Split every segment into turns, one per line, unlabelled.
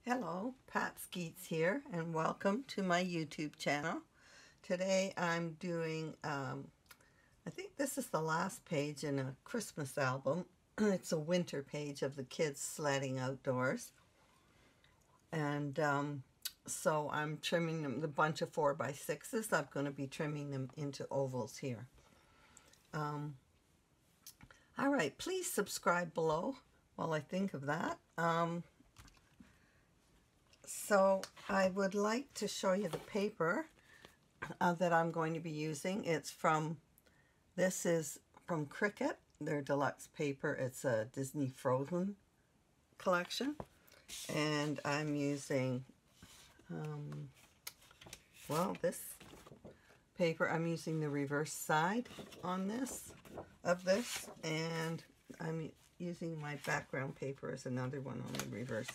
Hello, Pat Skeets here, and welcome to my YouTube channel. Today I'm doing, I think this is the last page in a Christmas album. It's a winter page of the kids sledding outdoors. And so I'm trimming them, the bunch of 4x6s, I'm going to be trimming them into ovals here. All right, please subscribe below while I think of that. So I would like to show you the paper that I'm going to be using. This is from Cricut, their deluxe paper. It's a Disney Frozen collection. And I'm using, this paper, I'm using the reverse side on this, and I'm using my background paper as another one on the reverse.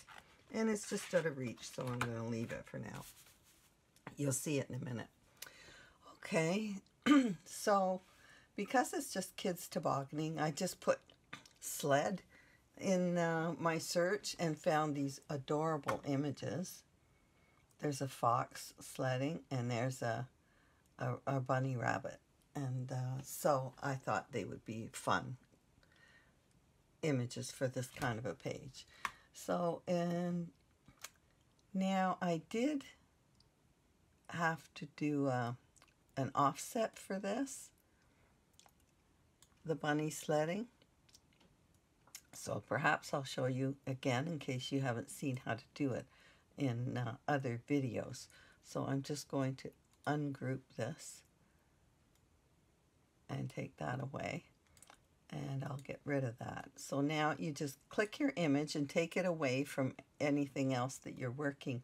And it's just out of reach, so I'm going to leave it for now. You'll see it in a minute. Okay, so because it's just kids tobogganing, I just put sled in my search and found these adorable images. There's a fox sledding, and there's a bunny rabbit. And so I thought they would be fun images for this kind of a page. So, and now I did have to do an offset for this, the bunny sledding. So perhaps I'll show you again in case you haven't seen how to do it in other videos. So I'm just going to ungroup this and take that away. And I'll get rid of that. So now you just click your image and take it away from anything else that you're working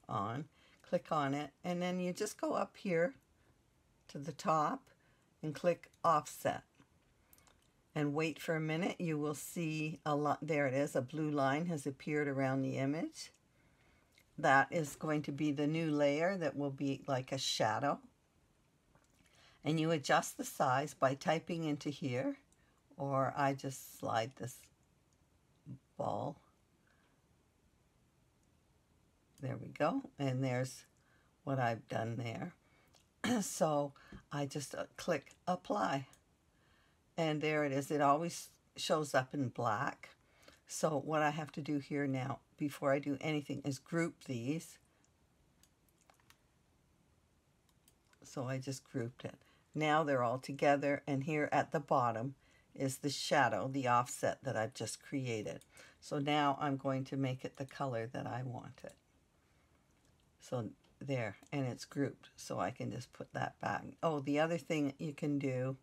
on. Click on it, and then you just go up here to the top and click offset. And wait for a minute. You will see there it is, a blue line has appeared around the image. That is going to be the new layer that will be like a shadow. And you adjust the size by typing into here. Or I just slide this ball. There we go. And there's what I've done there. So I just click apply. And there it is. It always shows up in black. So what I have to do here now, before I do anything, is group these. So I just grouped it. Now they're all together. And here at the bottom is the shadow, the offset that I've just created. So now I'm going to make it the color that I want it. So there, and it's grouped, so I can just put that back. Oh, the other thing you can do,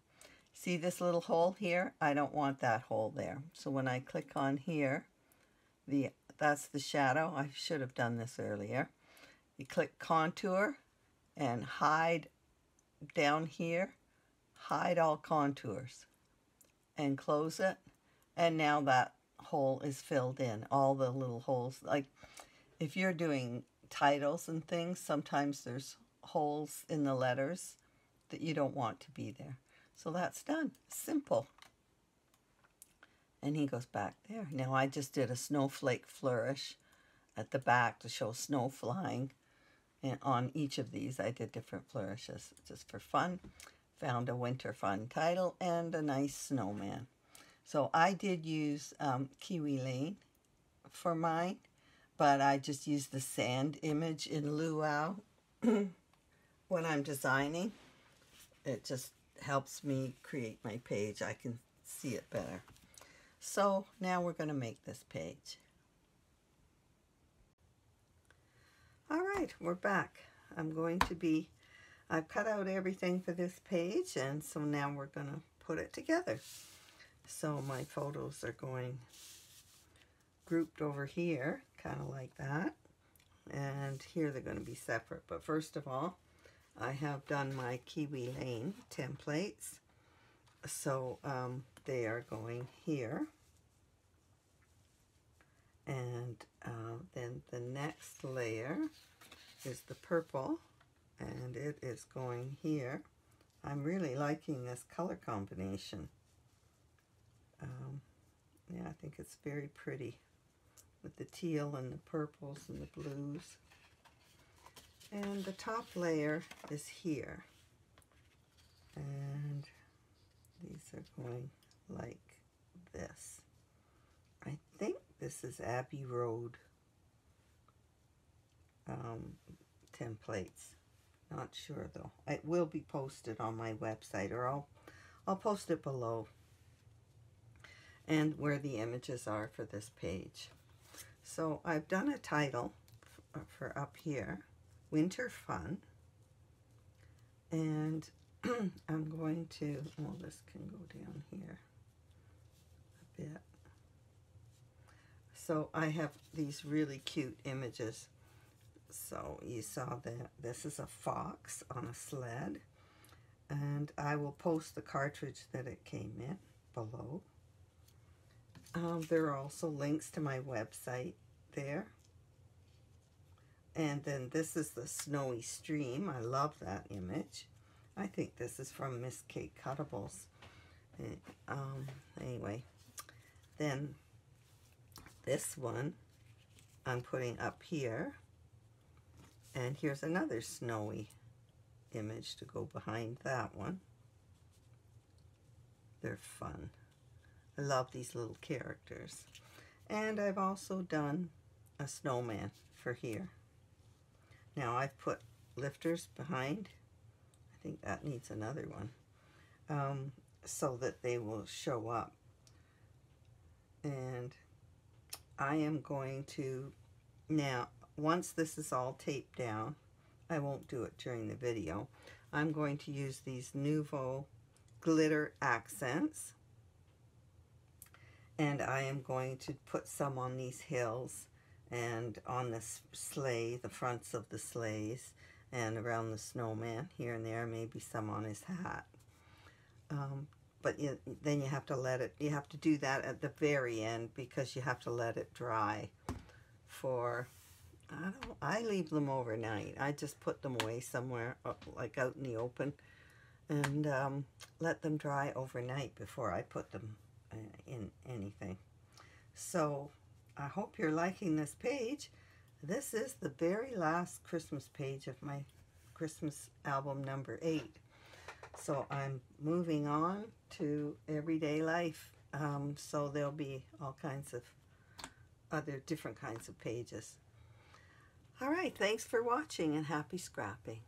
see this little hole here? I don't want that hole there. So when I click on here, that's the shadow. I should have done this earlier. You click contour and hide down here, hide all contours. And close it, and now that hole is filled in, all the little holes. Like if you're doing titles and things, sometimes there's holes in the letters that you don't want to be there. So that's done. Simple. And he goes back there. Now I just did a snowflake flourish at the back to show snow flying, and on each of these I did different flourishes just for fun. Found a winter fun title and a nice snowman. So I did use Kiwi Lane for mine, but I just used the sand image in Luau when I'm designing. It just helps me create my page. I can see it better. So now we're going to make this page. All right, we're back. I've cut out everything for this page, and so now we're going to put it together. So my photos are going grouped over here, kind of like that. And here they're going to be separate. But first of all, I have done my Kiwi Lane templates. So they are going here. And then the next layer is the purple. And it is going here. I'm really liking this color combination. Yeah, I think it's very pretty. with the teal and the purples and the blues. And the top layer is here. And these are going like this. I think this is Abbey Road templates. Not sure though. It will be posted on my website, or I'll post it below, and where the images are for this page. So I've done a title for up here, Winter Fun, and I'm going to, well, this can go down here a bit. So I have these really cute images. So you saw that this is a fox on a sled, and I will post the cartridge that it came in below. There are also links to my website there. And then this is the snowy stream. I love that image. I think this is from Miss Kate Cuttables. Anyway, then this one I'm putting up here. And here's another snowy image to go behind that one. They're fun. I love these little characters. And I've also done a snowman for here. Now I've put lifters behind. I think that needs another one, so that they will show up. And I am going to, now once this is all taped down, I won't do it during the video, I'm going to use these Nouveau glitter accents, and I am going to put some on these hills and on the sleigh, the fronts of the sleighs, and around the snowman here and there, maybe some on his hat. But then you have to let it, you have to do that at the very end, because you have to let it dry for, I leave them overnight. I just put them away somewhere, like out in the open, and let them dry overnight before I put them in anything. So I hope you're liking this page. This is the very last Christmas page of my Christmas album number 8. So I'm moving on to everyday life. So there'll be all kinds of other different kinds of pages. All right, thanks for watching, and happy scrapping.